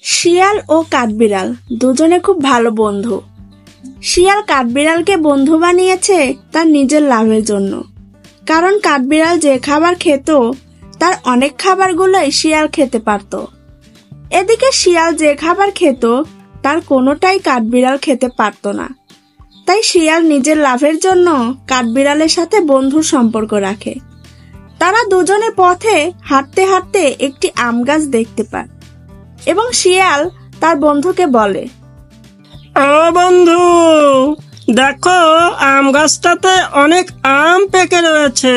শিয়াল ও কাঠবিড়াল দুজনে খুব ভালো বন্ধু। শিয়াল কাঠবিড়ালকে বন্ধু বানিয়েছে তার নিজের লাভের জন্য, কারণ কাঠবিড়াল যে খাবার খেত তার অনেক খাবারগুলোই শিয়াল খেতে পারত। এদিকে শিয়াল যে খাবার খেত তার কোনোটাই কাঠবিড়াল খেতে পারত না। তাই শিয়াল নিজের লাভের জন্য কাঠবিড়ালের সাথে বন্ধুর সম্পর্ক রাখে। তারা দুজনে পথে হাঁটতে হাঁটতে একটি আম গাছ দেখতে পায় এবং শিয়াল তার বন্ধুকে বলে, ও বন্ধু, দেখো আম গাছটাতে অনেক আম পেকে রয়েছে।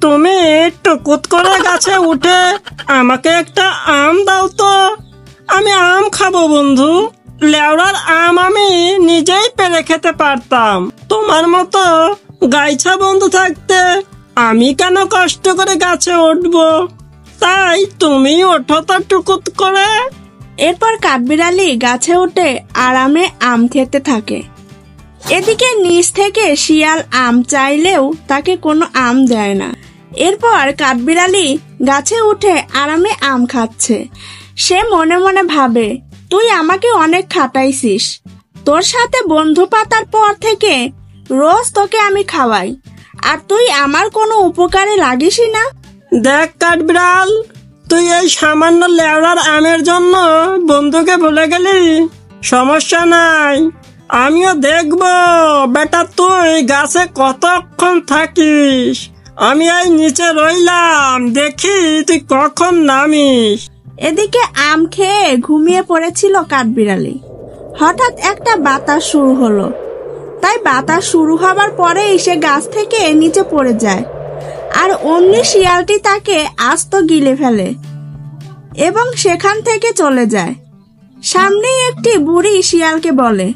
তুমি টুকুত করে গাছে উঠে আমাকে একটা আম দাও তো, আমি আম খাবো বন্ধু। লেওড়ার আম আমি নিজেই পেরে খেতে পারতাম, তোমার মতো গাইছা বন্ধু থাকতে আমি কেন কষ্ট করে গাছে উঠবো? তাই তুমি ওঠো তো টুকুত করে। এরপর কাঠবিড়ালি গাছে উঠে আরামে আম খেতে থাকে। এদিকে নিচ থেকে শিয়াল আম চাইলেও তাকে কোনো আম দেয় না। এরপর কাঠবিড়ালি গাছে উঠে আরামে আম খাচ্ছে। সে মনে মনে ভাবে, তুই আমাকে অনেক খাটাইছিস, তোর সাথে বন্ধু পাতার পর থেকে রোজ তোকে আমি খাওয়াই, আর তুই আমার কোনো উপকারে লাগিসই না। দেখ কাঠবিড়াল, তুই এই সামান্য লেওড়ার আমের জন্য বন্ধুকে ভুলে গেলি। সমস্যা নাই, আমিও দেখবো বেটা তুই গাছে কতক্ষণ থাকিস। আমি এই নিচে রইলাম, দেখি তুই কখন নামিস। এদিকে আম খেয়ে ঘুমিয়ে পড়েছিল কাঠবিড়ালি। হঠাৎ একটা বাতাস শুরু হলো। তাই বাতাস শুরু হবার পরেই সে গাছ থেকে নিচে পড়ে যায়, আর অমনি শিয়ালটি তাকে আস্ত গিলে ফেলে এবং সেখান থেকে চলে যায়। সামনেই একটি বুড়ি শিয়ালকে বলে,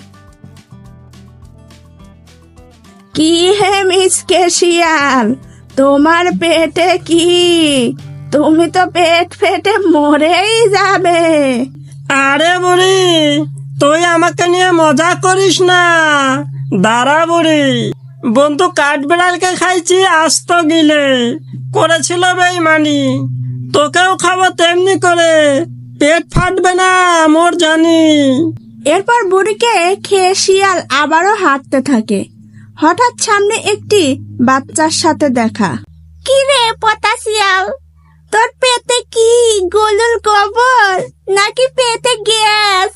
কি হে মিসকে শিয়াল, তোমার পেটে কি? তুমি তো পেট ফেটে মরেই যাবে। আরে বুড়ি, তুই আমাকে নিয়ে মজা করিস না। দাঁড়া বুড়ি, বন্ধু কাঠবিড়ালকে খাইছি আস্ত গিলে, করেছিল বেইমানি। তোকেও খাবো তেমনি করে, পেট ফাটবে না মোর জানি। এরপর বুড়িকে খেয়ে শিয়াল আবারও হাঁটতে থাকে। হঠাৎ সামনে একটি বাচ্চার সাথে দেখা। কি রে পতা শিয়াল, তোর পেটে কি গলুল গোবর নাকি পেটে গ্যাস?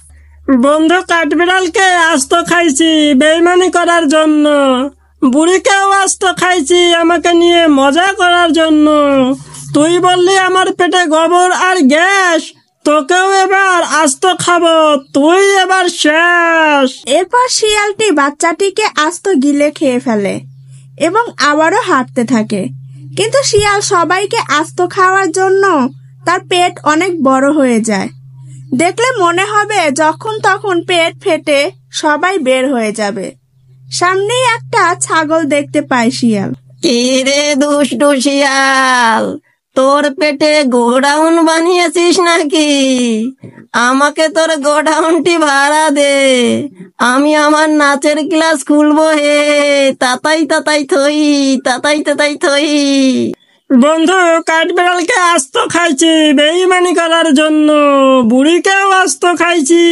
বন্ধু কাঠবিড়ালকে আস্ত খাইছি বেইমানি করার জন্য, বুড়িকেও আস্ত খাইছি আমাকে নিয়ে মজা করার জন্য। তুই বললি আমার পেটে গোবর আর গ্যাস, তোকেও এবার আস্ত খাবো, তুই এবার শেষ। এরপর শিয়ালটি বাচ্চাটিকে আস্ত গিলে খেয়ে ফেলে এবং আবারও হাঁটতে থাকে। কিন্তু শিয়াল সবাইকে আস্ত খাওয়ার জন্য তার পেট অনেক বড় হয়ে যায়। দেখলে মনে হবে যখন তখন পেট ফেটে সবাই বের হয়ে যাবে। সামনেই একটা ছাগল দেখতে পায় শিয়াল। কি রে দুষ্টু শিয়াল, তোর পেটে গোডাউন বানিয়েছিস নাকি? আমাকে তোর গোডাউনটি ভাড়া দে, আমি আমার নাচের ক্লাস খুলবো হে। তাতাই তাতাই থই, তাতাই তাতাই থই। বন্ধু কাঠবিড়ালকে আস্ত খাইছি বেইমানি করার জন্য, বুড়িকেও আস্ত খাইছি,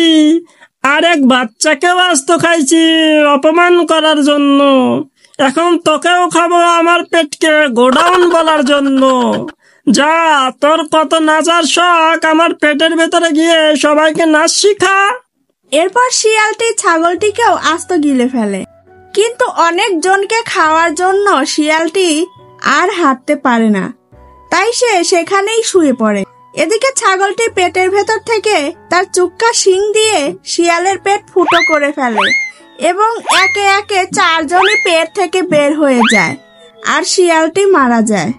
আর এক বাচ্চাকেও আস্ত খাইছি অপমান করার জন্য। এখন তোকেও খাবো আমার পেটকে গোডাউন বলার জন্য। যা, তোর কত নাচার শখ, আমার পেটের ভেতরে গিয়ে সবাইকে নাচ শিখা। এরপর শিয়ালটি ছাগলটিকেও আস্ত গিলে ফেলে। কিন্তু অনেক জনকে খাওয়ার জন্য শিয়ালটি আর হাঁটতে পারে না, তাই সে সেখানেই শুয়ে পড়ে। এদিকে ছাগলটি পেটের ভেতর থেকে তার চুক্কা শিং দিয়ে শিয়ালের পেট ফুটো করে ফেলে এবং একে একে 4 জনই পেট থেকে বের হয়ে যায়, আর শিয়ালটি মারা যায়।